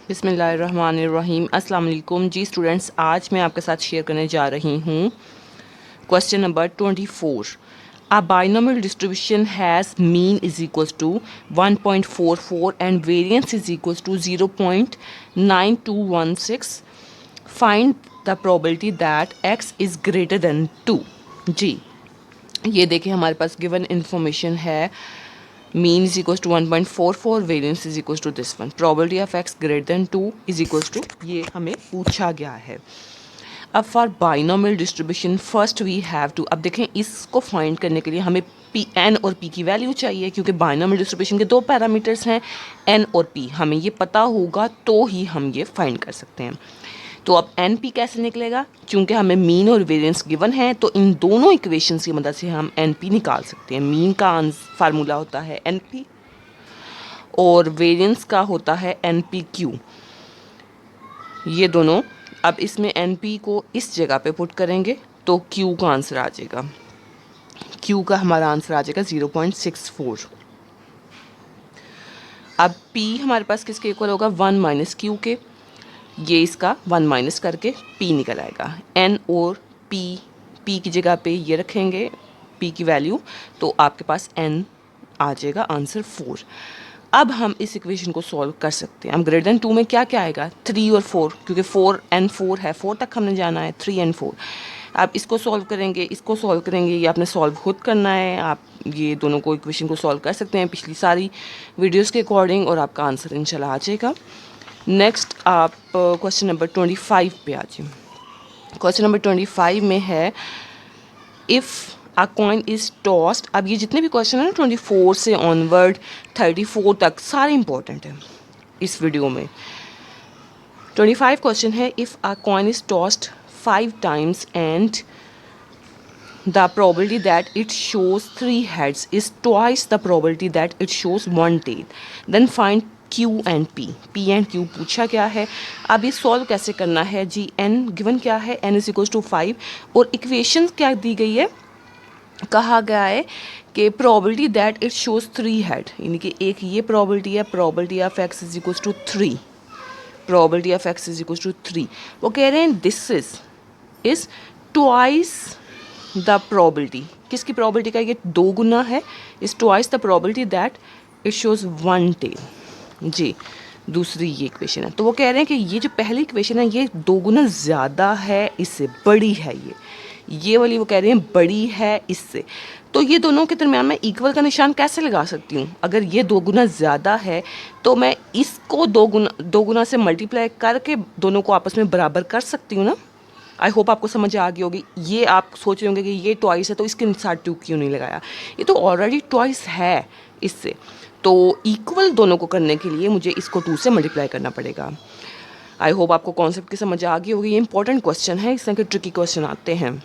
बिस्मिल्लाहिर्रहमानिर्रहीम। अस्सलाम वालेकुम जी स्टूडेंट्स, आज मैं आपके साथ शेयर करने जा रही हूँ question number 24। A binomial distribution has mean is equals to 1.44 and variance is equals to 0.9216. Find the probability that x is greater than 2। जी, ये देखिए हमारे पास गिवन इन्फॉर्मेशन है। Mean is equals to 1.44, variance is equals to this one, probability of X greater than 2 is equals to, ये हमें पूछा गया है। अब for binomial distribution first we have to, अब देखें इसको फाइंड करने के लिए हमें पी एन और पी की वैल्यू चाहिए, क्योंकि बाइनोमियल डिस्ट्रीब्यूशन के दो पैरामीटर्स हैं एन और पी। हमें ये पता होगा तो ही हम ये फाइंड कर सकते हैं। तो अब एन पी कैसे निकलेगा, चूंकि हमें मीन और वेरिएंस गिवन है तो इन दोनों इक्वेशंस की मदद से हम एन पी निकाल सकते हैं। मीन का फार्मूला होता है एन पी और वेरिएंस का होता है एन पी क्यू। ये दोनों, अब इसमें एन पी को इस जगह पे पुट करेंगे तो क्यू का आंसर आ जाएगा। क्यू का हमारा आंसर आ जाएगा 0.64। अब पी हमारे पास किसके इक्वल होगा, 1 माइनस क्यू के। ये इसका 1 माइनस करके p निकल आएगा। n और p की जगह पे ये रखेंगे p की वैल्यू, तो आपके पास n आ जाएगा आंसर 4। अब हम इस इक्वेशन को सॉल्व कर सकते हैं। हम ग्रेटर देन 2 में क्या क्या आएगा, 3 और 4, क्योंकि 4 and 4 है, 4 तक हमने जाना है, 3 and 4। आप इसको सॉल्व करेंगे, इसको सॉल्व करेंगे, ये आपने सॉल्व खुद करना है। आप ये दोनों को इक्वेशन को सॉल्व कर सकते हैं पिछली सारी वीडियोज़ के अकॉर्डिंग, और आपका आंसर इंशाल्लाह आ जाएगा। नेक्स्ट आप क्वेश्चन नंबर 25 पे आ जाए। क्वेश्चन नंबर 25 में है if a coin is tossed. अब ये जितने भी क्वेश्चन है ना 24 से ऑनवर्ड 34 तक सारे इंपॉर्टेंट हैं इस वीडियो में। 25 क्वेश्चन है if a coin is tossed 5 times and the probability that it shows 3 heads is twice the probability that it shows 1 tail, then find Q and P। P and Q पूछा क्या है। अब ये solve कैसे करना है जी। N given क्या है, N इज इक्वल्स टू 5, और इक्वेशन क्या दी गई है, कहा गया है कि probability that it shows 3 head, यानी कि एक ये probability है, probability of x is equals to 3, probability of x is equals to 3। वो कह रहे हैं this is twice the probability, किसकी प्रोबेबिलिटी का, ये 2 गुना है, is twice the probability that it shows 1 tail. जी, दूसरी ये इक्वेशन है। तो वो कह रहे हैं कि ये जो पहली इक्वेशन है ये 2 गुना ज़्यादा है, इससे बड़ी है ये वाली वो कह रहे हैं बड़ी है इससे। तो ये दोनों के दरम्यान मैं इक्वल का निशान कैसे लगा सकती हूँ। अगर ये 2 गुना ज़्यादा है तो मैं इसको 2 गुना से मल्टीप्लाई करके दोनों को आपस में बराबर कर सकती हूँ ना। आई होप आपको समझ आ गई होगी। ये आप सोच रहे होंगे कि ये ट्वाइस है तो इसके साथ 2 क्यों नहीं लगाया, ये तो ऑलरेडी ट्वाइस है इससे। तो इक्वल दोनों को करने के लिए मुझे इसको 2 से मल्टीप्लाई करना पड़ेगा। आई होप आपको कॉन्सेप्ट की समझ आ गई होगी। ये इंपॉर्टेंट क्वेश्चन है, इस तरह के ट्रिकी क्वेश्चन आते हैं।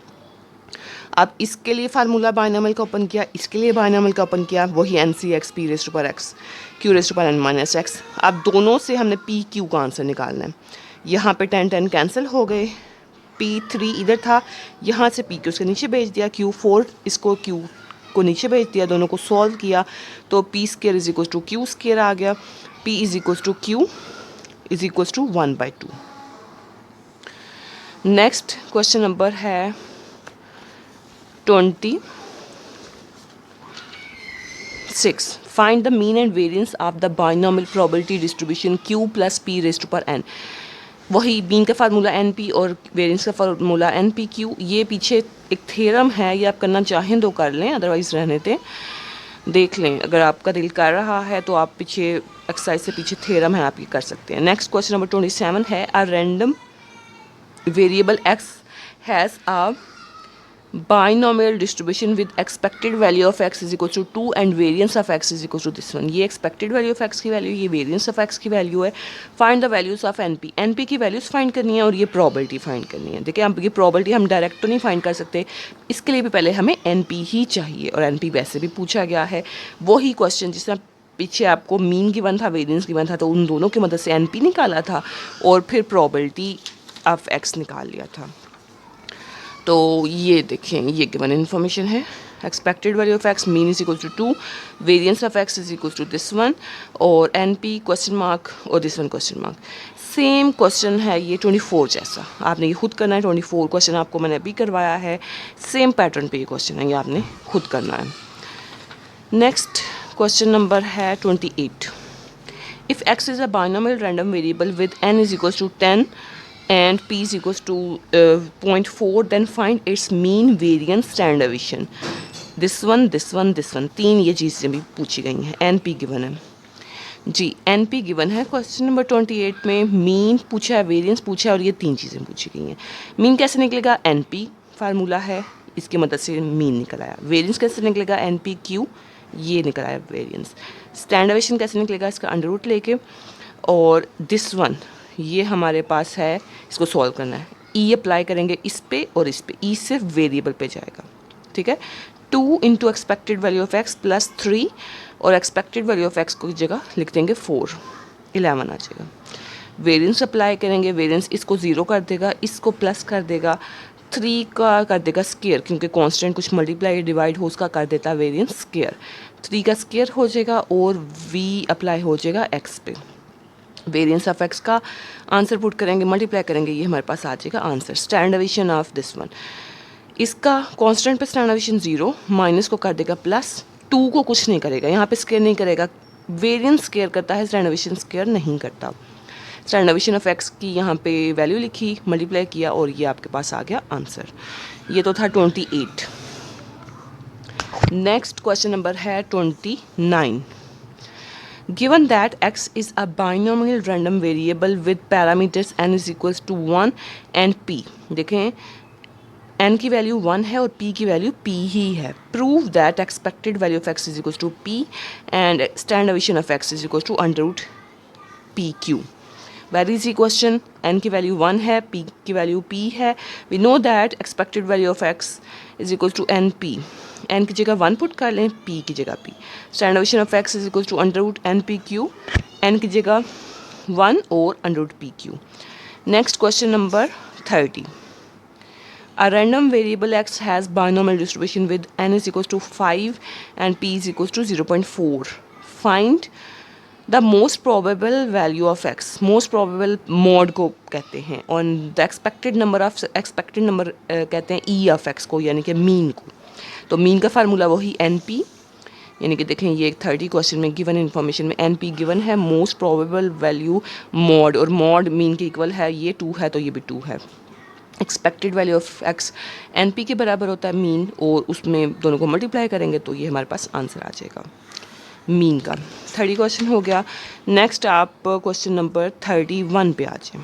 अब इसके लिए फार्मूला बाइनोमियल का ओपन किया, इसके लिए बाइनोमियल का ओपन किया, वही N C X P raised पर एक्स क्यू रेस्ट पर एन माइनस एक्स। अब दोनों से हमने पी क्यू का आंसर निकालना है। यहाँ पे 10 कैंसिल हो गए, P3 इधर था, यहाँ से P को उसके नीचे भेज दिया, Q4 इसको Q को नीचे भेज दिया, दोनों को सॉल्व किया तो P square is equals to Q square आ गया। P is equals to Q is equals to 1/2। Next question number है 26। Find the mean and variance of the binomial probability distribution Q plus P raised to power n। वही mean का formula N P और variance का formula N P Q. ये पीछे एक theorem है, ये आप करना चाहें तो कर लें, अदरवाइज़ रहने दें, देख लें। अगर आपका दिल कर रहा है तो आप पीछे एक्सरसाइज से पीछे थ्योरम है, आप ये कर सकते हैं। नेक्स्ट क्वेश्चन नंबर 27 है a random variable X has a binomial distribution with expected value of X is equal to 2 and variance of X is equal to this one. ये एक्सपेक्टेड वैल्यू ऑफ एक्स की value, ये variance of X की value है। Find the values of NP, NP की values find करनी है और ये प्रोबेबिलिटी फाइंड करनी है। देखिए अब ये प्रोबेबिलिटी हम डायरेक्ट तो नहीं फाइंड कर सकते, इसके लिए भी पहले हमें एनपी ही चाहिए, और एनपी वैसे भी पूछा गया है। वही क्वेश्चन जिस तरह पीछे आपको मीन गिवन था, वेरिएंस गिवन था, तो उन दोनों की मदद से एनपी निकाला था और फिर प्रोबेबिलिटी ऑफ एक्स निकाल लिया था। तो ये देखें, ये गिवन इन्फॉर्मेशन है। Expected value of X mean is equal to 2, variance of X is equal to this one, और एन पी क्वेश्चन मार्क और this one question mark. Same question है ये 24 जैसा, आपने ये खुद करना है। 24 क्वेश्चन आपको मैंने अभी करवाया है, सेम पैटर्न पे ये क्वेश्चन है, ये आपने खुद करना है। नेक्स्ट क्वेश्चन नंबर है 28। If X is a binomial random variable with n is equals to 10 and p is equals to 0.4, then find its mean, variance, standard deviation. this one, तीन ये चीज़ें भी पूछी गई हैं। एन पी गिवन है जी, N P given है question number 28 में। मीन पूछा है, वेरिएंस पूछा है, और ये तीन चीज़ें पूछी गई हैं। मीन कैसे निकलेगा? एन पी फार्मूला है, इसकी मदद से मीन निकल आया। वेरिएंस कैसे निकलेगा? एन पी क्यू, ये निकल आया वेरिएंस। स्टैंडर्ड डेविएशन कैसे निकलेगा? इसका अंडर रूट लेके, और दिस वन ये हमारे पास है, इसको सॉल्व करना है। ई अप्लाई करेंगे इस पे और इस पे, ई सिर्फ वेरिएबल पे जाएगा, ठीक है। 2 into expected value of x plus 3, और एक्सपेक्टेड वैल्यू ऑफ एक्स को जगह लिख देंगे 4, 11 आ जाएगा। वेरिएंस अप्लाई करेंगे, वेरिएंस इसको 0 कर देगा, इसको प्लस कर देगा, 3 का कर देगा स्केयर, क्योंकि कांस्टेंट कुछ मल्टीप्लाई डिवाइड हो उसका कर देता वेरिएंस स्केयर। 3 का स्केयर हो जाएगा और वी अप्लाई हो जाएगा एक्स पे। वेरिएंस ऑफ एक्स का आंसर पुट करेंगे, मल्टीप्लाई करेंगे, ये हमारे पास आ जाएगा answer. Standard deviation of this one, इसका कांस्टेंट पे स्टैंडर्ड डेविएशन 0, माइनस को कर देगा प्लस, 2 को कुछ नहीं करेगा, यहाँ पे स्केयर नहीं करेगा। वेरिएंस स्केयर करता है, स्टैंडर्ड डेविएशन स्केयर नहीं करता। स्टैंडर्ड डेविएशन ऑफ एक्स की यहाँ पे वैल्यू लिखी, मल्टीप्लाई किया, और ये आपके पास आ गया आंसर। ये तो था 28। नेक्स्ट क्वेश्चन नंबर है 29। Given that x is a binomial random variable with parameters n is equals to 1 and p, देखें n की वैल्यू 1 है और p की वैल्यू p ही है। Prove that expected value of x is equals to p and standard deviation of x is equals to under root pq. Very easy question. n की value 1 है, p की value p है। We know that expected value of x is equals to np. n की जगह 1 put कर लें, p की जगह p। Standard deviation of x is equal to under root N P Q, n की जगह 1 और under root P Q. Next question number 30। A random variable x has binomial distribution with n is equals to 5 and p is equals to 0.4. Find the most probable value of x, most probable mod को कहते हैं, और the expected number कहते हैं ई of x को, यानी कि mean को। तो मीन का फार्मूला वही एन पी, यानी कि देखें ये 30 क्वेश्चन में गिवन इन्फॉर्मेशन में एन पी गिवन है, मोस्ट प्रोबेबल वैल्यू मॉड, और मॉड मीन के इक्वल है, ये 2 है तो ये भी 2 है। Expected value of X N P के बराबर होता है मीन, और उसमें दोनों को मल्टीप्लाई करेंगे तो ये हमारे पास आंसर आ जाएगा मीन का। 30 क्वेश्चन हो गया। नेक्स्ट आप क्वेश्चन नंबर 31 पे आ जाए।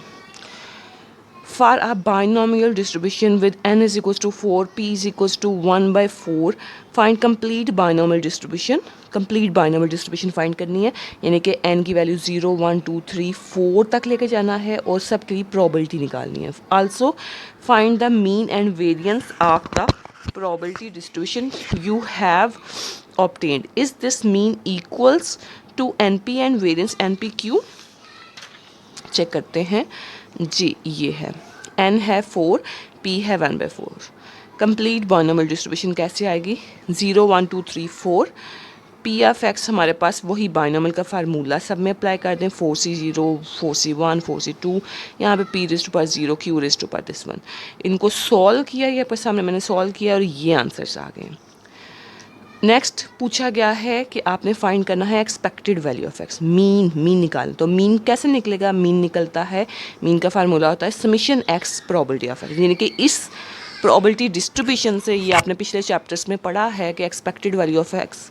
For a binomial distribution with n is equals to 4, p is equals to 1/4, find complete binomial distribution. Complete binomial distribution find करनी है, यानी कि n की वैल्यू 0, 1, 2, 3, 4 तक लेके जाना है और सब की प्रोबेबिलिटी निकालनी है। Also find the mean and variance of the probability distribution you have obtained. Is this mean equals to NP and variance NPQ? Check करते हैं जी, ये है n है 4, p है 1/4। कंप्लीट बाइनोमियल डिस्ट्रीब्यूशन कैसे आएगी? 0, 1, 2, 3, 4, पी ऑफ एक्स हमारे पास वही बाइनोमियल का फार्मूला सब में अप्लाई कर दें, 4c0, 4c1, 4c2, यहाँ पे p raise to power 0, q raise to power this one. इनको सॉल्व किया, ये पर सामने मैंने सॉल्व किया और ये आंसर्स आ गए। नेक्स्ट पूछा गया है कि आपने फाइंड करना है expected value of X, mean निकाल। तो मीन कैसे निकलेगा? मीन निकलता है, मीन का फार्मूला होता है summation x probability of x, यानी कि इस प्रोबेबिलिटी डिस्ट्रीब्यूशन से, ये आपने पिछले चैप्टर्स में पढ़ा है कि एक्सपेक्टेड वैल्यू ऑफ एक्स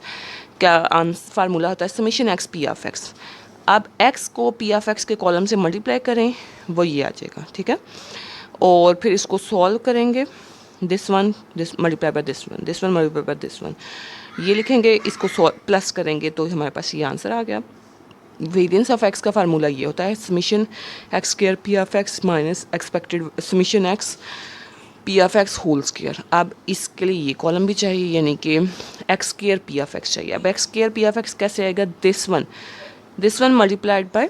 का फार्मूला होता है summation X P of x. अब एक्स को पी ऑफ एक्स के कॉलम से मल्टीप्लाई करें, वो ये आ जाएगा, ठीक है। और फिर इसको सॉल्व करेंगे, this one multiply by this one, this one multiply by this one, ये लिखेंगे, इसको प्लस करेंगे तो हमारे पास ये आंसर आ गया। वेरिएंस ऑफ एक्स का फार्मूला ये होता है summation X square P of X minus expected summation X P of X whole square. अब इसके लिए ये कॉलम भी चाहिए, यानी कि X square P of X चाहिए। अब X square P of X कैसे आएगा? This one multiplied by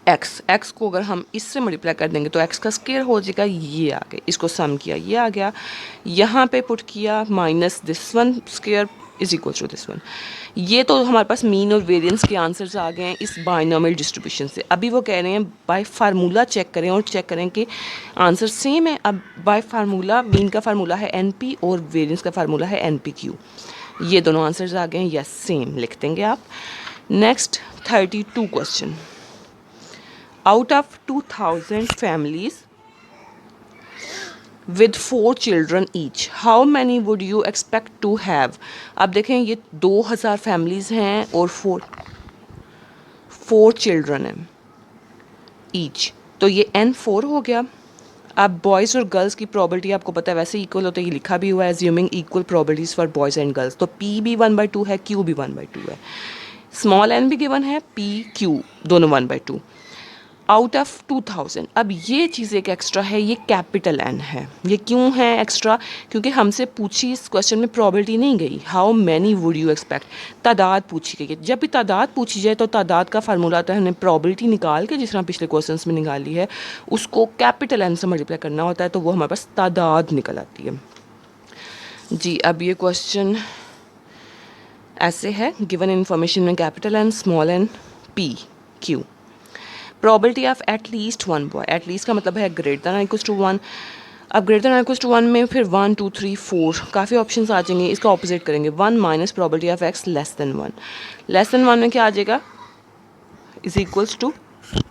X को अगर हम इससे मल्टीप्लाई कर देंगे तो एक्स का स्क्वायर हो जाएगा, ये आ गया, इसको सम किया ये आ गया, यहाँ पे पुट किया minus this one square is equal to this one. ये तो हमारे पास मीन और वेरिएंस के आंसर्स आ गए हैं इस बाइनोमियल डिस्ट्रीब्यूशन से। अभी वो कह रहे हैं बाय फार्मूला चेक करें और चेक करें कि आंसर सेम है। अब बाय फार्मूला मीन का फार्मूला है NP और वेरिएंस का फार्मूला है NPQ। ये दोनों आंसर्स आ गए हैं, यस सेम लिख देंगे आप। Next 32 question, out of 2000 families with 4 children each, how many would you expect to have? अब देखें ये 2000 फैमिलीज़ हैं और 4 चिल्ड्रन हैं ईच, तो ये N4 हो गया। अब बॉयज़ और गर्ल्स की प्रॉबिलिटी आपको पता है वैसे इक्वल होता है, ये लिखा भी हुआ है assuming equal probabilities for boys and girls, तो P भी 1/2 है, Q भी 1/2 है, स्मॉल n भी गिवन है, P Q दोनों 1/2 आउट ऑफ 2000। अब ये चीज़ एक एक्स्ट्रा है, ये कैपिटल N है। ये क्यों है एक्स्ट्रा? क्योंकि हमसे पूछी इस क्वेश्चन में प्रॉबिलिटी नहीं गई, how many would you expect, तादाद पूछी गई है। जब भी तादाद पूछी जाए तो तादाद का फार्मूला आता है हमने प्रॉबिलिटी निकाल के, जिस तरह पिछले क्वेश्चन में निकाली है, उसको कैपिटल N से मल्टीप्लाई करना होता है, तो वो हमारे पास तादाद निकल आती है जी। अब ये क्वेश्चन ऐसे है, गिवन इन्फॉर्मेशन में capital N small n P Q, probability of at least one boy, at least का मतलब है ग्रेटर दैन इक्वल्स टू 1। अब ग्रेटर दैन इक्वल्स टू 1 में फिर 1 2 3 4 काफ़ी ऑप्शंस आ जाएंगे, इसका ऑपोजिट करेंगे 1 minus probability of x less than 1। Less than 1 में क्या आ जाएगा, इज इक्वल्स टू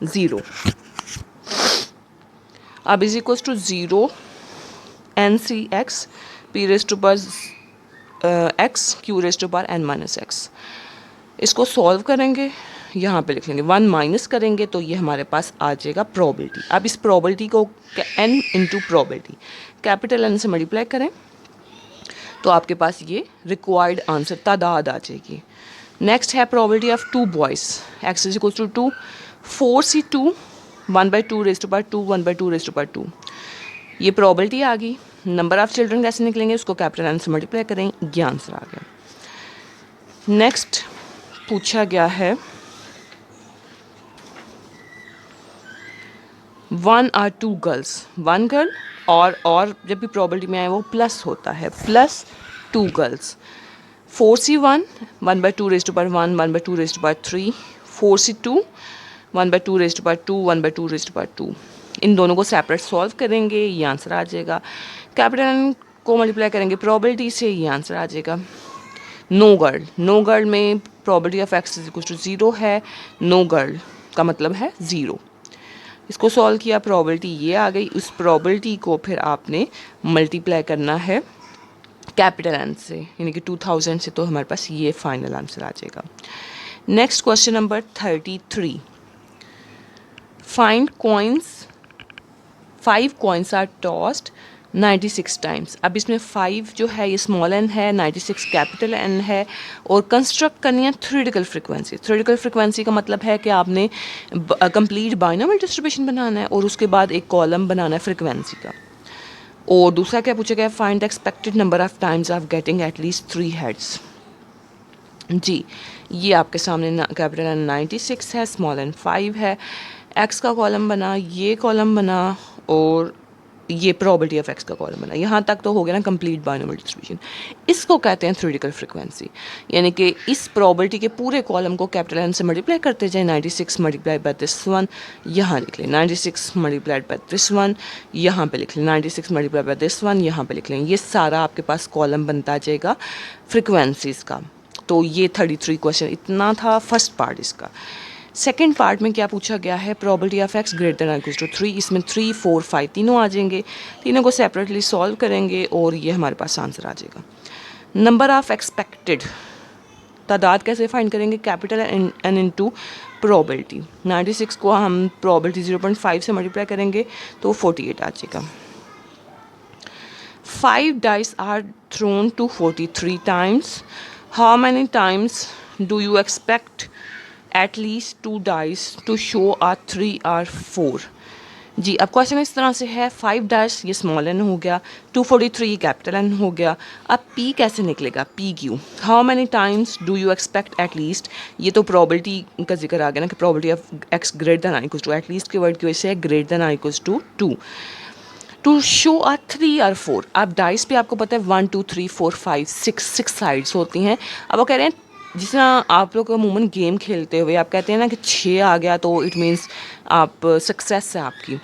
0। अब is equals to 0 NC(x) P raise to power x Q raise to power n minus x। इसको सॉल्व करेंगे, यहाँ पे लिख लेंगे 1 माइनस करेंगे तो ये हमारे पास आ जाएगा प्रॉबिलिटी। अब इस प्रॉबिलिटी को n into probability capital N से मल्टीप्लाई करें तो आपके पास ये रिक्वायर्ड आंसर तादाद आ जाएगी। नेक्स्ट है probability of 2 boys, x is equal to 2, 4C2 1/2 raise to power 2 1/2 raise to power 2, ये प्रॉबिलिटी आ गई। नंबर ऑफ चिल्ड्रन कैसे निकलेंगे, उसको कैपिटल N से मल्टीप्लाई करें, ये आंसर आ गया। नेक्स्ट पूछा गया है 1 or 2 गर्ल्स, 1 गर्ल और जब भी प्रॉबिलिटी में आए वो प्लस होता है, plus 2 girls, 4C1 1/2 raise to power 1 1/2 raise to power 3, 4C2 1/2 raise to power 2 1/2 raise to power 2। इन दोनों को सेपरेट सॉल्व करेंगे, ये आंसर आ जाएगा। कैपिटल N को मल्टीप्लाई करेंगे प्रॉबिलिटी से, ये आंसर आ जाएगा। नो गर्ल में probability of x is equal to 0 है, नो गर्ल का मतलब है 0। इसको सॉल्व किया, प्रॉबिलिटी ये आ गई, उस प्रॉबिलिटी को फिर आपने मल्टीप्लाई करना है कैपिटल N से, यानी कि 2000 से, तो हमारे पास ये फाइनल आंसर आ जाएगा। Next question number 33, find coins, 5 coins are tossed 96 times. अब इसमें 5 जो है ये स्मॉल n है, 96 कैपिटल N है, और कंस्ट्रक्ट करनी है थ्योरेटिकल फ्रिक्वेंसी। थ्योरेटिकल फ्रिक्वेंसी का मतलब है कि आपने कंप्लीट बाइनोमियल डिस्ट्रीब्यूशन बनाना है और उसके बाद एक कॉलम बनाना है फ्रिक्वेंसी का। और दूसरा क्या पूछा गया, find the expected number of times of getting at least 3 heads. जी, ये आपके सामने कैपिटल N 96 है, स्मॉल n 5 है, x का कॉलम बना, ये कॉलम बना और ये प्रॉबिलिटी ऑफ x का कॉलम बना। यहाँ तक तो हो गया ना कंप्लीट बाइनोमियल डिस्ट्रीब्यूशन। इसको कहते हैं थ्योरेटिकल फ्रिक्वेंसी, यानी कि इस प्रॉबिलिटी के पूरे कॉलम को कैपिटल N से मल्टीप्लाई करते जाए, 96 मल्टीप्लाइड बाय दिस वन, यहाँ लिख लें 96 मल्टीप्लाइड बाय दिस वन, यहाँ पे लिख लें 96 मल्टीप्लाइड बाय दिस वन, यहाँ पे लिख लें। ये सारा आपके पास कॉलम बनता जाएगा फ्रिक्वेंसीज़ का। तो ये 33 क्वेश्चन इतना था फर्स्ट पार्ट इसका। सेकेंड पार्ट में क्या पूछा गया है, probability of x greater than equal to 3। इसमें 3 4 5 तीनों आ जाएंगे, तीनों को सेपरेटली सॉल्व करेंगे और ये हमारे पास आंसर आ जाएगा। नंबर ऑफ एक्सपेक्टेड, तादाद कैसे फाइंड करेंगे, कैपिटल N इंटू प्रॉबिलिटी। 96 को हम प्रॉबिलिटी 0.5 से मल्टीप्लाई करेंगे तो 48 आ जाएगा। 5 dice are thrown to 43 times, how many times do you expect at least 2 dice to show a 3 or 4। जी, अब क्वेश्चन इस तरह से है 5 डैश ये स्मॉल एन हो गया, 243 कैपिटल एन हो गया। अब पी कैसे निकलेगा, P Q, how many times do you expect at least, ये तो प्रोबेबिलिटी का जिक्र आ गया ना कि probability of X greater than I equals to, at least के वर्ड की वजह से greater than I equals to 2 to show आ 3 और 4। अब डाइस पे आपको पता है 1 2 3 4 5 6 साइड्स होती हैं। अब वो कह रहे हैं जिस तरह आप लोग अमूमन गेम खेलते हुए आप कहते हैं ना कि 6 आ गया तो इट मीन्स आप सक्सेस है आपकी।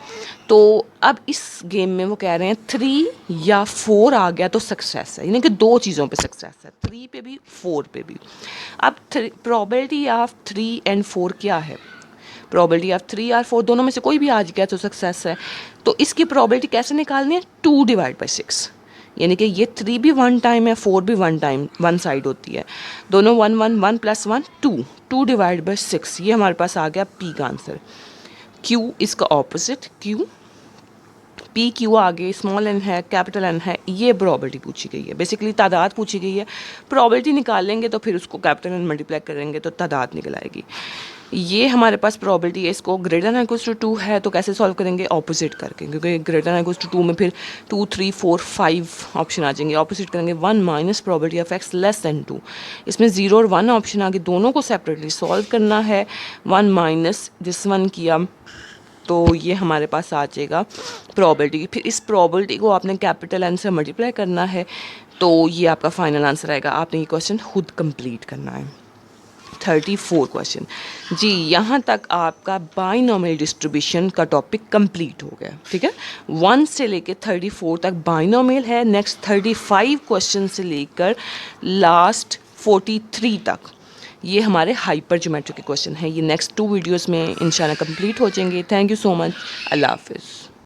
तो अब इस गेम में वो कह रहे हैं 3 या 4 आ गया तो सक्सेस है, यानी कि दो चीज़ों पे सक्सेस है, 3 पे भी 4 पे भी। अब प्रोबेबिलिटी ऑफ 3 एंड 4 क्या है, प्रोबेबिलिटी ऑफ 3 और 4 दोनों में से कोई भी आ गया तो सक्सेस है। तो इसकी प्रोबेबिलिटी कैसे निकालनी है, 2 डिवाइड बाई 6, यानी कि ये 3 भी 1 टाइम है, 4 भी 1 टाइम 1 साइड होती है, दोनों 1 1 1 प्लस 1 2 डिवाइड बाई 6, ये हमारे पास आ गया पी का आंसर। क्यू इसका ऑपोजिट, क्यू पी क्यू आगे स्मॉल एन है, कैपिटल एन है, ये प्रोबेबिलिटी पूछी गई है, बेसिकली तादाद पूछी गई है। प्रोबेबिलिटी निकालेंगे तो फिर उसको कैपिटल एन मल्टीप्लाई करेंगे तो तादाद निकल आएगी। ये हमारे पास प्रोबेबिलिटी है, इसको ग्रेटर देन इक्वल्स टू 2 है तो कैसे सॉल्व करेंगे, ऑपोजिट करके, क्योंकि ग्रेटर देन इक्वल्स टू 2 में फिर 2 3 4 5 ऑप्शन आ जाएंगे, ऑपोजिट करेंगे 1 minus probability of x less than 2, इसमें 0 और 1 ऑप्शन आगे, दोनों को सेपरेटली सॉल्व करना है। 1 माइनस दिस 1 किया तो ये हमारे पास आ जाएगा प्रोबेबिलिटी, फिर इस प्रोबेबिलिटी को आपने कैपिटल एन से मल्टीप्लाई करना है तो ये आपका फाइनल आंसर आएगा। आपने ये क्वेश्चन खुद कंप्लीट करना है। 34 क्वेश्चन जी, यहाँ तक आपका बाइनोमियल डिस्ट्रीब्यूशन का टॉपिक कंप्लीट हो गया, ठीक है। 1 से लेकर 34 तक बाइनोमियल है। नेक्स्ट 35 क्वेश्चन से लेकर लास्ट 43 तक ये हमारे हाइपर ज्योमेट्री के क्वेश्चन हैं। ये नेक्स्ट 2 वीडियोस में इंशाल्लाह कंप्लीट हो जाएंगे। थैंक यू सो मच, अल्लाह हाफिज़।